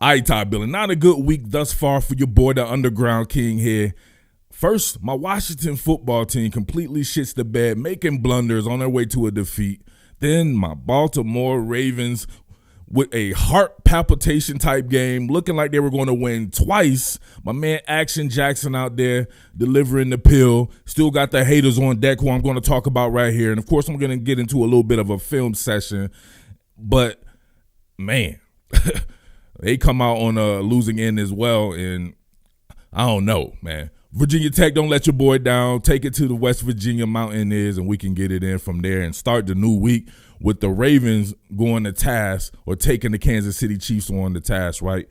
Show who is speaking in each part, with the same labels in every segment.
Speaker 1: All right, Ty Billin, not a good week thus far for your boy, the Underground King here. First, my Washington football team completely shits the bed, making blunders on their way to a defeat. Then my Baltimore Ravens with a heart palpitation type game, looking like they were going to win twice. My man Action Jackson out there delivering the pill. Still got the haters on deck who I'm going to talk about right here. And, of course, I'm going to get into a little bit of a film session. But, man, they come out on a losing end as well. And I don't know, man. Virginia Tech, don't let your boy down. Take it to the West Virginia Mountaineers, and we can get it in from there and start the new week with the Ravens going to task or taking the Kansas City Chiefs on the task, right?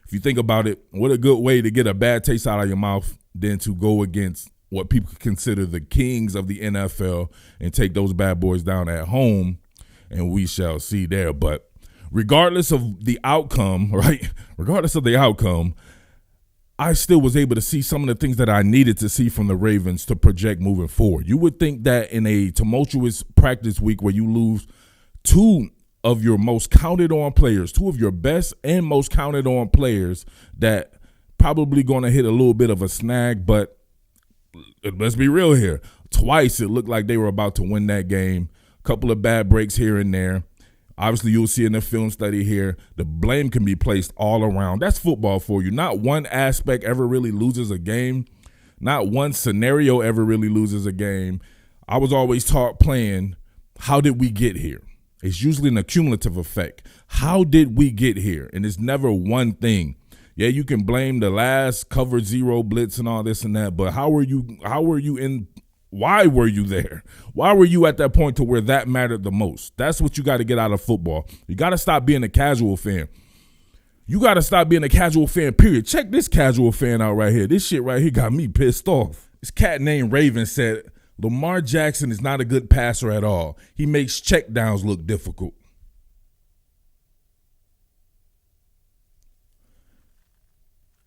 Speaker 1: If you think about it, what a good way to get a bad taste out of your mouth than to go against what people consider the kings of the NFL and take those bad boys down at home, and we shall see there. But regardless of the outcome, right, I still was able to see some of the things that I needed to see from the Ravens to project moving forward. You would think that in a tumultuous practice week where you lose two of your most counted on players, two of your best and most counted on players, that probably going to hit a little bit of a snag, but let's be real here. Twice it looked like they were about to win that game. A couple of bad breaks here and there. Obviously, you'll see in the film study here, the blame can be placed all around. That's football for you. Not one aspect ever really loses a game. Not one scenario ever really loses a game. I was always taught playing, how did we get here? It's usually an accumulative effect. How did we get here? And it's never one thing. Yeah, you can blame the last cover zero blitz and all this and that, but why were you there? Why were you at that point to where that mattered the most? That's what you got to get out of football. You got to stop being a casual fan. You got to stop being a casual fan, period. Check this casual fan out right here. This shit right here got me pissed off. This cat named Raven said, Lamar Jackson is not a good passer at all. He makes checkdowns look difficult.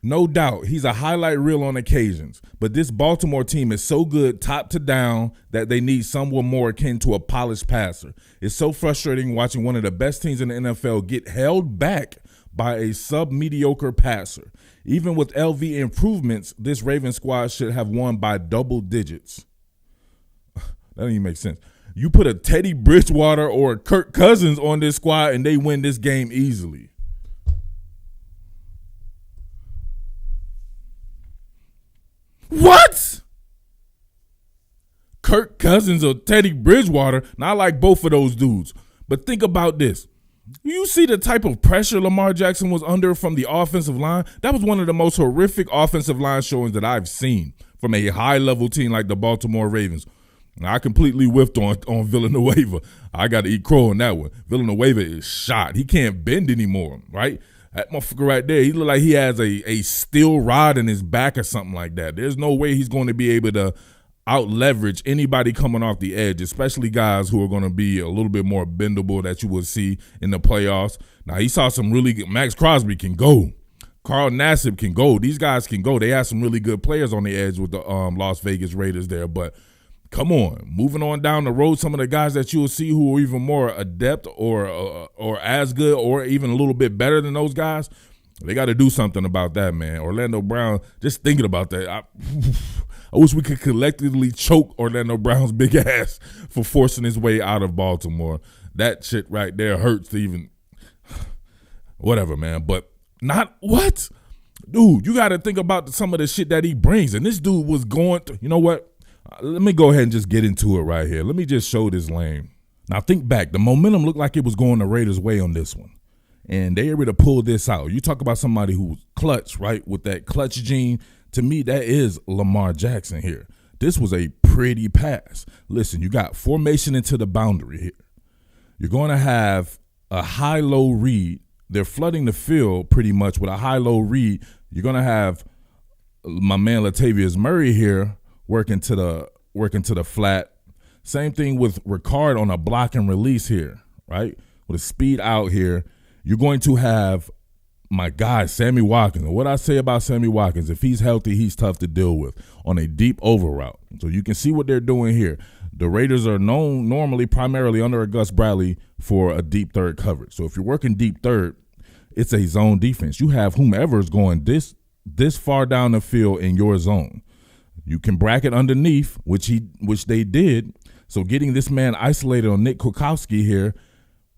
Speaker 1: No doubt, he's a highlight reel on occasions, but this Baltimore team is so good top to down that they need someone more akin to a polished passer. It's so frustrating watching one of the best teams in the NFL get held back by a sub-mediocre passer. Even with LV improvements, this Ravens squad should have won by double digits. That doesn't even make sense. You put a Teddy Bridgewater or a Kirk Cousins on this squad and they win this game easily. What? Kirk Cousins or Teddy Bridgewater? Now, I like both of those dudes. But think about this. You see the type of pressure Lamar Jackson was under from the offensive line? That was one of the most horrific offensive line showings that I've seen from a high-level team like the Baltimore Ravens. Now, I completely whiffed on Villanueva. I got to eat crow on that one. Villanueva is shot. He can't bend anymore, right? That motherfucker right there, he look like he has a steel rod in his back or something like that. There's no way he's going to be able to out-leverage anybody coming off the edge, especially guys who are going to be a little bit more bendable that you will see in the playoffs. Now, he saw some really good – Max Crosby can go. Carl Nassib can go. These guys can go. They have some really good players on the edge with the Las Vegas Raiders there. But come on, moving on down the road, some of the guys that you will see who are even more adept or as good or even a little bit better than those guys, they got to do something about that, man. Orlando Brown, just thinking about that, I wish we could collectively choke Orlando Brown's big ass for forcing his way out of Baltimore. That shit right there hurts to even – whatever, man. But not – what? Dude, you got to think about some of the shit that he brings. And this dude was going – you know what? Let me go ahead and just get into it right here. Let me just show this lane. Now, think back. The momentum looked like it was going the Raiders' way on this one. And they were able to pull this out. You talk about somebody who's clutch, right, with that clutch gene. To me, that is Lamar Jackson here. This was a pretty pass. Listen, you got formation into the boundary here. You're going to have a high-low read. They're flooding the field pretty much with a high-low read. You're going to have my man Latavius Murray here working to the flat. Same thing with Ricard on a block and release here, right? With a speed out here. You're going to have my guy, Sammy Watkins. And what I say about Sammy Watkins, if he's healthy, he's tough to deal with on a deep over route. So you can see what they're doing here. The Raiders are known normally primarily under a Gus Bradley for a deep third coverage. So if you're working deep third, it's a zone defense. You have whomever is going this far down the field in your zone. You can bracket underneath, which they did. So getting this man isolated on Nick Kwiatkowski here,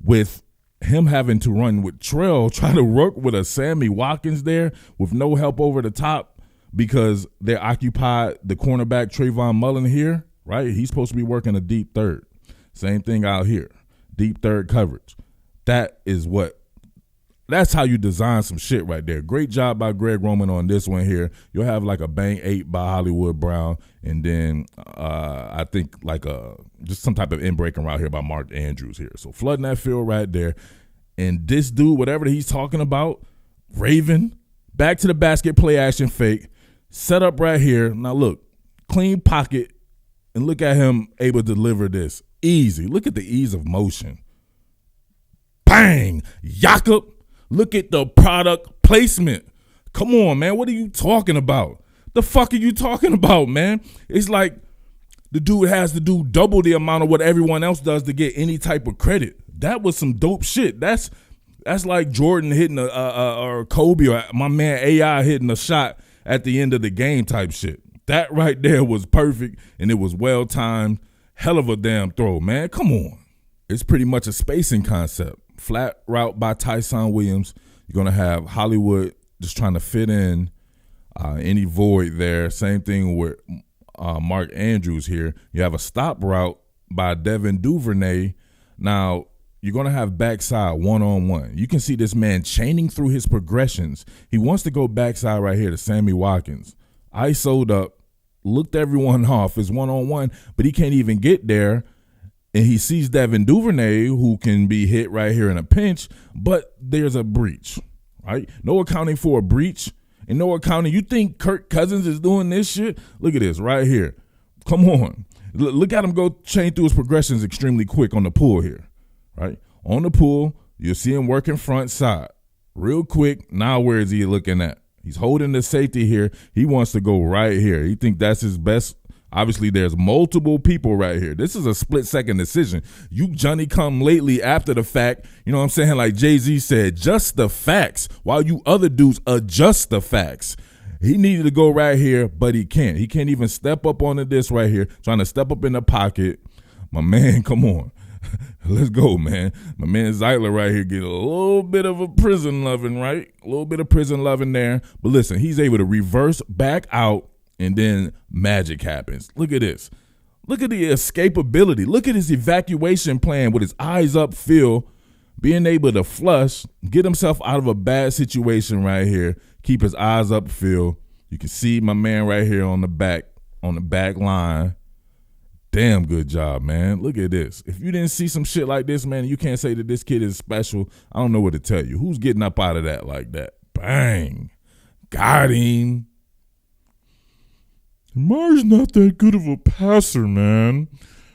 Speaker 1: with him having to run with Trell, trying to work with a Sammy Watkins there with no help over the top because they're occupied the cornerback Trayvon Mullen here, right? He's supposed to be working a deep third. Same thing out here, deep third coverage. That's how you design some shit right there. Great job by Greg Roman on this one here. You'll have like a bang 8 by Hollywood Brown, and then I think like just some type of in-breaking route here by Mark Andrews here. So flooding that field right there. And this dude, whatever he's talking about, Raven, back to the basket, play action fake, set up right here. Now look, clean pocket, and look at him able to deliver this. Easy. Look at the ease of motion. Bang! Jakob. Look at the product placement. Come on, man. What are you talking about? The fuck are you talking about, man? It's like the dude has to do double the amount of what everyone else does to get any type of credit. That was some dope shit. That's like Jordan hitting or Kobe or my man AI hitting a shot at the end of the game type shit. That right there was perfect, and it was well timed. Hell of a damn throw, man. Come on. It's pretty much a spacing concept. Flat route by Tyson Williams. You're going to have Hollywood just trying to fit in any void there. Same thing with Mark Andrews here. You have a stop route by Devin Duvernay. Now, you're going to have backside one-on-one. You can see this man chaining through his progressions. He wants to go backside right here to Sammy Watkins. ISO'd up, looked everyone off. It's one-on-one, but he can't even get there. And he sees Devin Duvernay, who can be hit right here in a pinch, but there's a breach, right? No accounting for a breach, and no accounting. You think Kirk Cousins is doing this shit? Look at this right here. Come on. Look at him go chain through his progressions extremely quick on the pull here, right? On the pull, you'll see him working front side real quick. Now where is he looking at? He's holding the safety here. He wants to go right here. He think that's his best. Obviously, there's multiple people right here. This is a split-second decision. You Johnny come lately after the fact, you know what I'm saying? Like Jay-Z said, just the facts, while you other dudes adjust the facts. He needed to go right here, but he can't. He can't even step up onto this right here, trying to step up in the pocket. My man, come on. Let's go, man. My man Zeitler right here get a little bit of a prison loving, right? A little bit of prison loving there. But listen, he's able to reverse back out, and then magic happens. Look at this. Look at the escapability. Look at his evacuation plan with his eyes upfield, being able to flush, get himself out of a bad situation right here, keep his eyes upfield. You can see my man right here on the back line. Damn good job, man. Look at this. If you didn't see some shit like this, man, you can't say that this kid is special. I don't know what to tell you. Who's getting up out of that like that? Bang. Got him. Lamar's not that good of a passer, man.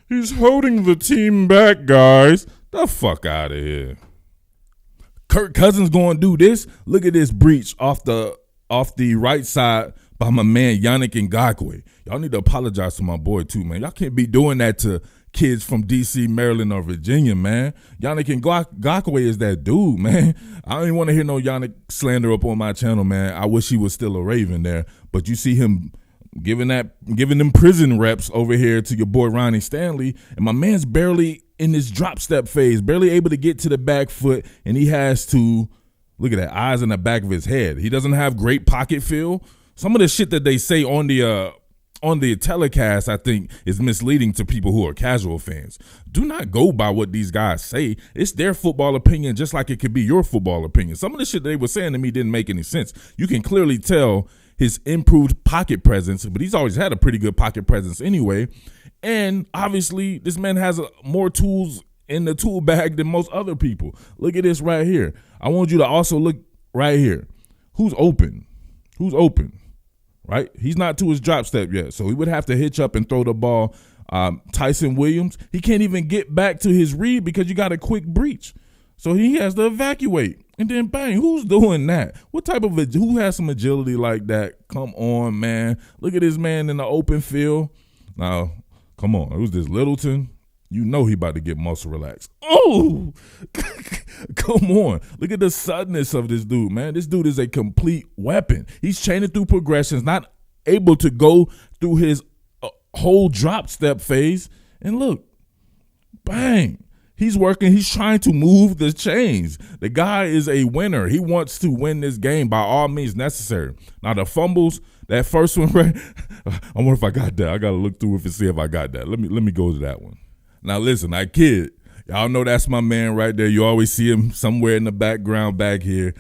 Speaker 1: He's holding the team back, guys. The fuck out of here. Kirk Cousins going to do this. Look at this breach off the right side by my man Yannick Ngakoue. Y'all need to apologize to my boy too, man. Y'all can't be doing that to kids from D.C., Maryland, or Virginia, man. Yannick Ngakoue is that dude, man. I don't even want to hear no Yannick slander up on my channel, man. I wish he was still a Raven there. But you see him giving them prison reps over here to your boy Ronnie Stanley, and my man's barely in this drop step phase, barely able to get to the back foot, and he has to, look at that, eyes in the back of his head. He doesn't have great pocket feel. Some of the shit that they say on the telecast, I think, is misleading to people who are casual fans. Do not go by what these guys say. It's their football opinion, just like it could be your football opinion. Some of the shit they were saying to me didn't make any sense. You can clearly tell his improved pocket presence, but he's always had a pretty good pocket presence anyway. And obviously, this man has more tools in the tool bag than most other people. Look at this right here. I want you to also look right here. Who's open? Who's open? Right? He's not to his drop step yet, so he would have to hitch up and throw the ball. Tyson Williams, he can't even get back to his read because you got a quick breach. So he has to evacuate. And then bang, who's doing that? Who has some agility like that? Come on, man. Look at this man in the open field. Now, come on. Who's this, Littleton? You know he about to get muscle relaxed. Oh, come on. Look at the suddenness of this dude, man. This dude is a complete weapon. He's chaining through progressions, not able to go through his whole drop step phase. And look, bang. He's working. He's trying to move the chains. The guy is a winner. He wants to win this game by all means necessary. Now, the fumbles, that first one, right? I wonder if I got that. I got to look through it and see if I got that. Let me go to that one. Now, listen, I kid. Y'all know that's my man right there. You always see him somewhere in the background back here.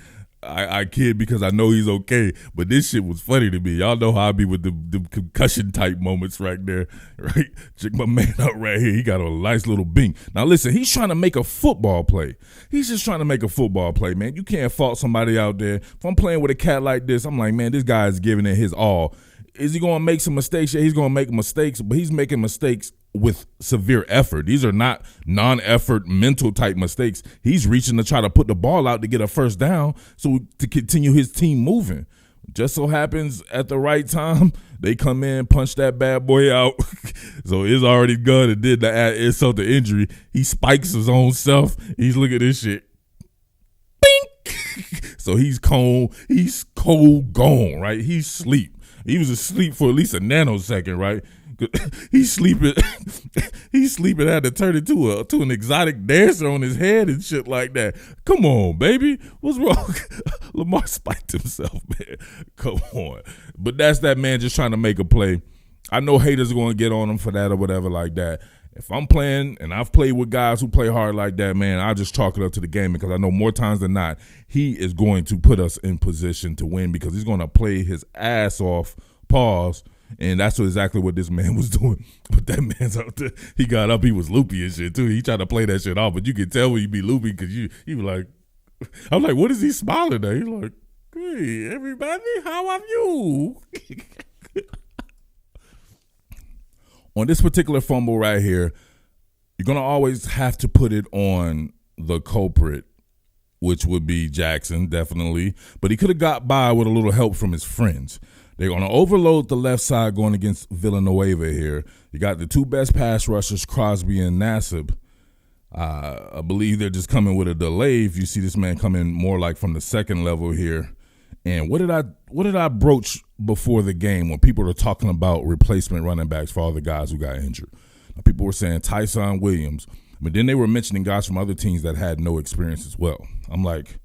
Speaker 1: I kid because I know he's okay, but this shit was funny to me. Y'all know how I be with the concussion type moments right there, right? Check my man out right here. He got a nice little bing. Now listen, he's trying to make a football play. He's just trying to make a football play, man. You can't fault somebody out there. If I'm playing with a cat like this, I'm like, man, this guy is giving it his all. Is he going to make some mistakes? Yeah, he's going to make mistakes, but he's making mistakes with severe effort. These are not non-effort mental type mistakes. He's reaching to try to put the ball out to get a first down so to continue his team moving. Just so happens at the right time, they come in, punch that bad boy out. So it's already gone and did the insult to injury. He spikes his own self. He's looking at this shit. Bink! So he's cold gone, right? He's asleep. He was asleep for at least a nanosecond, right? He's sleeping. He's sleeping. Had to turn it to an exotic dancer on his head and shit like that. Come on, baby. What's wrong? Lamar spiked himself, man. Come on. But that's that man just trying to make a play. I know haters are going to get on him for that or whatever like that. If I'm playing and I've played with guys who play hard like that, man, I'll just chalk it up to the game because I know more times than not he is going to put us in position to win because he's going to play his ass off, pause, and that's exactly what this man was doing. But that man's out there. He got up. He was loopy and shit, too. He tried to play that shit off, but you can tell when you be loopy because you was like, I'm like, what is he smiling at? He's like, hey, everybody, how are you? On this particular fumble right here, you're going to always have to put it on the culprit, which would be Jackson, definitely. But he could have got by with a little help from his friends. They're going to overload the left side going against Villanueva here. You got the two best pass rushers, Crosby and Nassib. I believe they're just coming with a delay. If you see this man coming more like from the second level here. And what did I broach before the game when people were talking about replacement running backs for all the guys who got injured? Now, people were saying Tyson Williams, but then they were mentioning guys from other teams that had no experience as well. I'm like,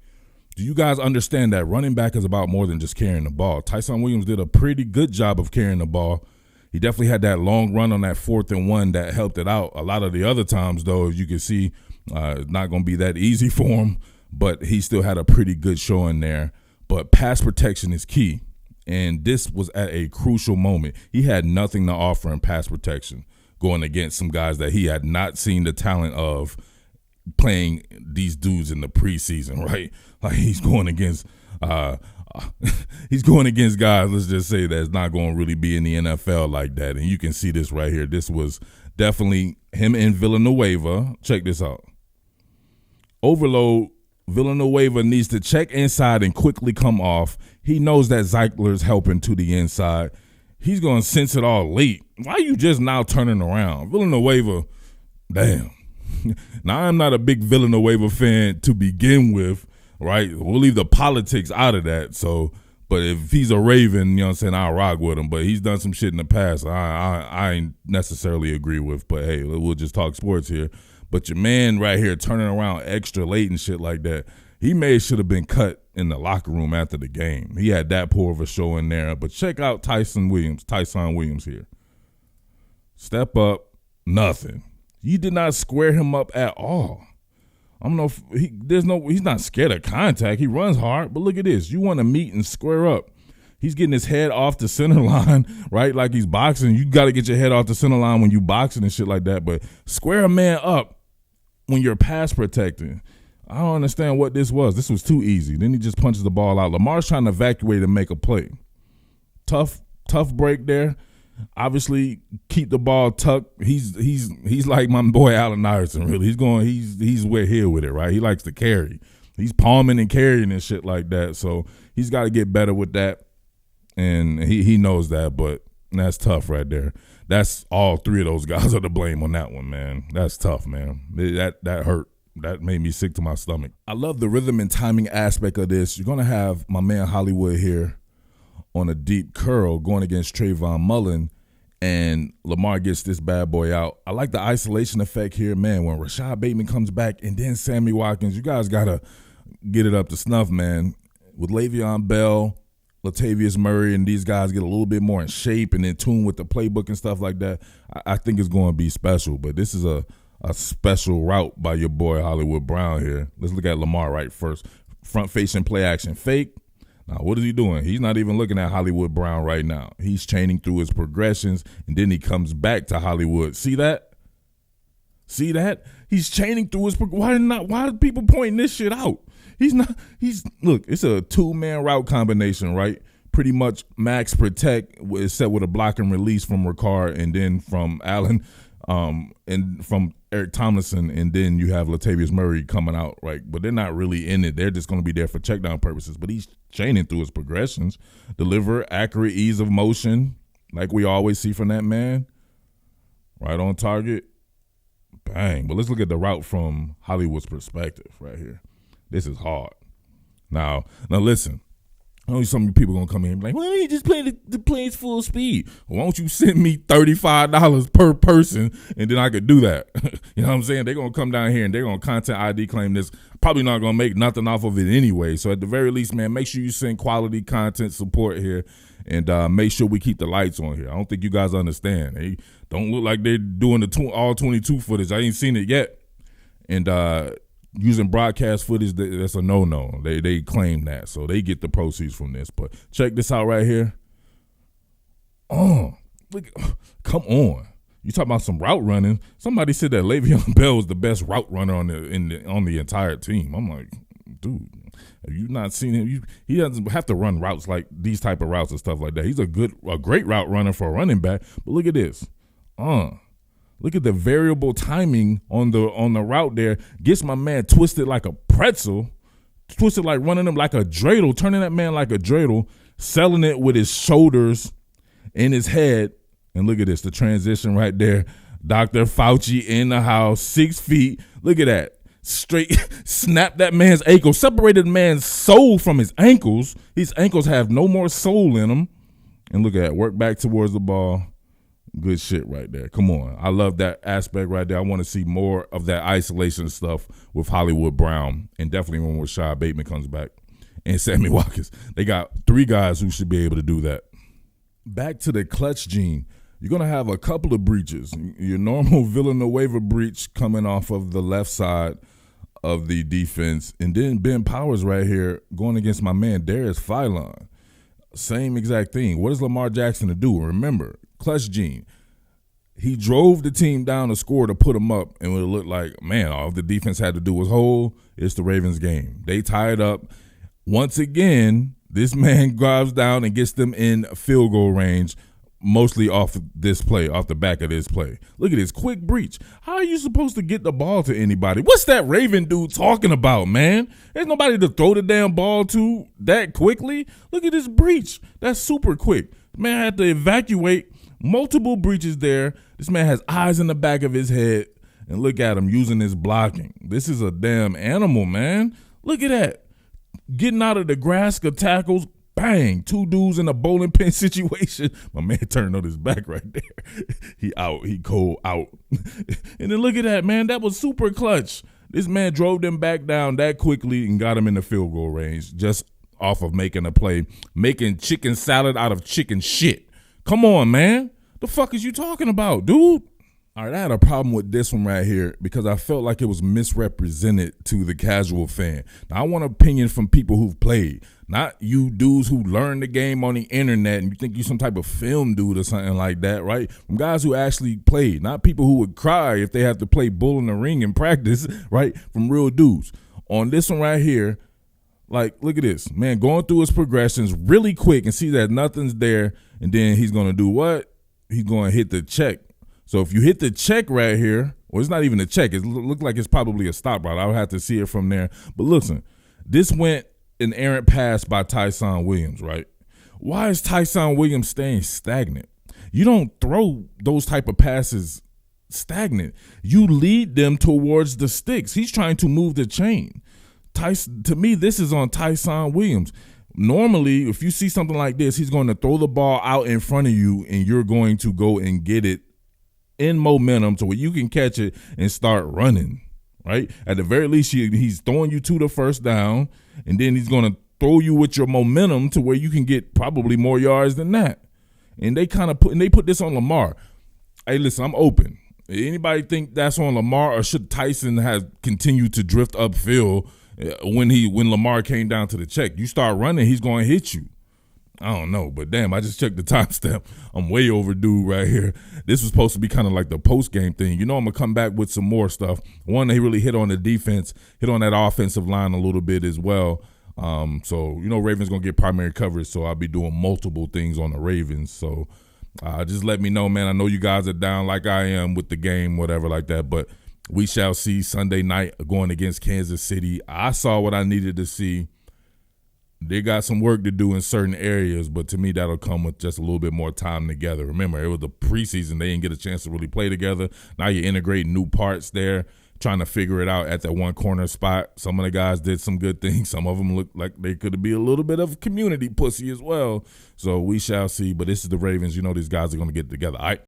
Speaker 1: do you guys understand that running back is about more than just carrying the ball? Tyson Williams did a pretty good job of carrying the ball. He definitely had that long run on that 4th and 1 that helped it out. A lot of the other times, though, as you can see, it's not going to be that easy for him, but he still had a pretty good showing there. But pass protection is key, and this was at a crucial moment. He had nothing to offer in pass protection going against some guys that he had not seen the talent of playing these dudes in the preseason, right? Like he's going against guys, let's just say, that's not going to really be in the NFL like that. And you can see this right here. This was definitely him and Villanueva. Check this out. Overload. Villanueva needs to check inside and quickly come off. He knows that Zeitler's helping to the inside. He's going to sense it all late. Why are you just now turning around? Villanueva, damn. Now, I'm not a big Villanueva fan to begin with, right? We'll leave the politics out of that. So, but if he's a Raven, you know what I'm saying, I'll rock with him. But he's done some shit in the past I ain't necessarily agree with. But, hey, we'll just talk sports here. But your man right here turning around extra late and shit like that, he should have been cut in the locker room after the game. He had that poor of a show in there. But check out Tyson Williams here. Step up, nothing. You did not square him up at all. I don't know if he's not scared of contact. He runs hard, but look at this. You want to meet and square up. He's getting his head off the center line, right? Like he's boxing. You got to get your head off the center line when you boxing and shit like that. But square a man up when you're pass protecting. I don't understand what this was. This was too easy. Then he just punches the ball out. Lamar's trying to evacuate and make a play. Tough break there. Obviously, keep the ball tucked. He's like my boy Allen Iverson, really. He's way here with it, right? He likes to carry. He's palming and carrying and shit like that. So he's got to get better with that. And he knows that, but That's tough right there. That's all three of those guys are to blame on that one, man. That's tough, man. That hurt. That made me sick to my stomach. I love the rhythm and timing aspect of this. You're going to have my man Hollywood here on a deep curl going against Trayvon Mullen, and Lamar gets this bad boy out. I like the isolation effect here, man. When Rashad Bateman comes back and then Sammy Watkins, you guys got to get it up to snuff, man. With Le'Veon Bell, Latavius Murray, and these guys get a little bit more in shape and in tune with the playbook and stuff like that, I think it's going to be special. But this is a special route by your boy Hollywood Brown here. Let's look at Lamar right first. Front-facing play action fake. Now, what is he doing? He's not even looking at Hollywood Brown right now. He's chaining through his progressions, and then he comes back to Hollywood. See that? See that? He's chaining through his progressions. Why are people pointing this shit out? Look, it's a two-man route combination, right? Pretty much max protect is set with a block and release from Ricard and then from Allen and from Eric Tomlinson, and then you have Latavius Murray coming out, right? But they're not really in it. They're just going to be there for check down purposes. But he's chaining through his progressions, deliver accurate ease of motion like we always see from that man. Right on target. Bang. But let's look at the route from Hollywood's perspective right here. This is hard. Now listen. I know some people gonna come in and be like, well, he just played the plays full speed. Well, why don't you send me $35 per person and then I could do that? You know what I'm saying? They're gonna come down here and they're gonna content ID claim this. Probably not gonna make nothing off of it anyway. So at the very least, man, make sure you send quality content support here and make sure we keep the lights on here. I don't think you guys understand. They don't look like they're doing the all 22 footage. I ain't seen it yet. And using broadcast footage, that's a no-no. They claim that, so they get the proceeds from this. But check this out right here. Oh, look, come on. You talking about some route running. Somebody said that Le'Veon Bell was the best route runner on the entire team. I'm like, dude, have you not seen him? He doesn't have to run routes like these type of routes and stuff like that. He's a great route runner for a running back. But look at this. Look at the variable timing on the route there. Gets my man twisted like a pretzel, twisted like running him like a dreidel, turning that man like a dreidel, selling it with his shoulders in his head. And look at this, the transition right there. Dr. Fauci in the house, 6 feet. Look at that. Straight snapped that man's ankle, separated the man's soul from his ankles. His ankles have no more soul in them. And look at that, work back towards the ball. Good shit right there. Come on. I love that aspect right there. I want to see more of that isolation stuff with Hollywood Brown, and definitely when Rashad Bateman comes back and Sammy Watkins. They got 3 guys who should be able to do that. Back to the clutch gene. You're going to have a couple of breaches. Your normal Villanueva breach coming off of the left side of the defense, and then Ben Powers right here going against my man Darius Philon. Same exact thing. What is Lamar Jackson to do? Remember, clutch gene. He drove the team down to score to put them up, and it looked like, man, all the defense had to do was hold. It's the Ravens game. They tied up. Once again, this man drives down and gets them in field goal range, mostly off this play, off the back of this play. Look at this quick breach. How are you supposed to get the ball to anybody? What's that Raven dude talking about, man? There's nobody to throw the damn ball to that quickly. Look at this breach. That's super quick. Man had to evacuate. Multiple breaches there. This man has eyes in the back of his head, and look at him using his blocking. This is a damn animal, man. Look at that. Getting out of the grass, tackles, bang, 2 dudes in a bowling pin situation. My man turned on his back right there. He out. He cold out. And then look at that, man. That was super clutch. This man drove them back down that quickly and got him in the field goal range just off of making a play, making chicken salad out of chicken shit. Come on, man. The fuck is you talking about, dude? All right, I had a problem with this one right here because I felt like it was misrepresented to the casual fan. Now, I want an opinion from people who've played, not you dudes who learn the game on the internet and you think you're some type of film dude or something like that, right? From guys who actually played, not people who would cry if they have to play bull in the ring in practice, right? From real dudes. On this one right here, like, look at this. Man, going through his progressions really quick and see that nothing's there, and then he's going to do what? He's going to hit the check. So if you hit the check right here, well, it's not even a check. It looked like it's probably a stop route. I would have to see it from there. But listen, this went an errant pass by Tyson Williams, right? Why is Tyson Williams staying stagnant? You don't throw those type of passes stagnant. You lead them towards the sticks. He's trying to move the chain. To me, this is on Tyson Williams. Normally, if you see something like this, he's going to throw the ball out in front of you, and you're going to go and get it in momentum to where you can catch it and start running, right? At the very least, he's throwing you to the first down, and then he's going to throw you with your momentum to where you can get probably more yards than that. And they put this on Lamar. Hey, listen, I'm open. Anybody think that's on Lamar, or should Tyson have continued to drift upfield when Lamar came down to the check? You start running, he's going to hit you. I don't know, but damn, I just checked the timestamp. I'm way overdue right here. This was supposed to be kind of like the post-game thing. I'm going to come back with some more stuff. One, they really hit on the defense, hit on that offensive line a little bit as well. So, Ravens going to get primary coverage, so I'll be doing multiple things on the Ravens. So just let me know, man. I know you guys are down like I am with the game, whatever like that, but we shall see Sunday night going against Kansas City. I saw what I needed to see. They got some work to do in certain areas, but to me, that'll come with just a little bit more time together. Remember, it was the preseason. They didn't get a chance to really play together. Now you're integrating new parts there, trying to figure it out at that one corner spot. Some of the guys did some good things. Some of them looked like they could be a little bit of community pussy as well. So we shall see. But this is the Ravens. These guys are going to get together. All right.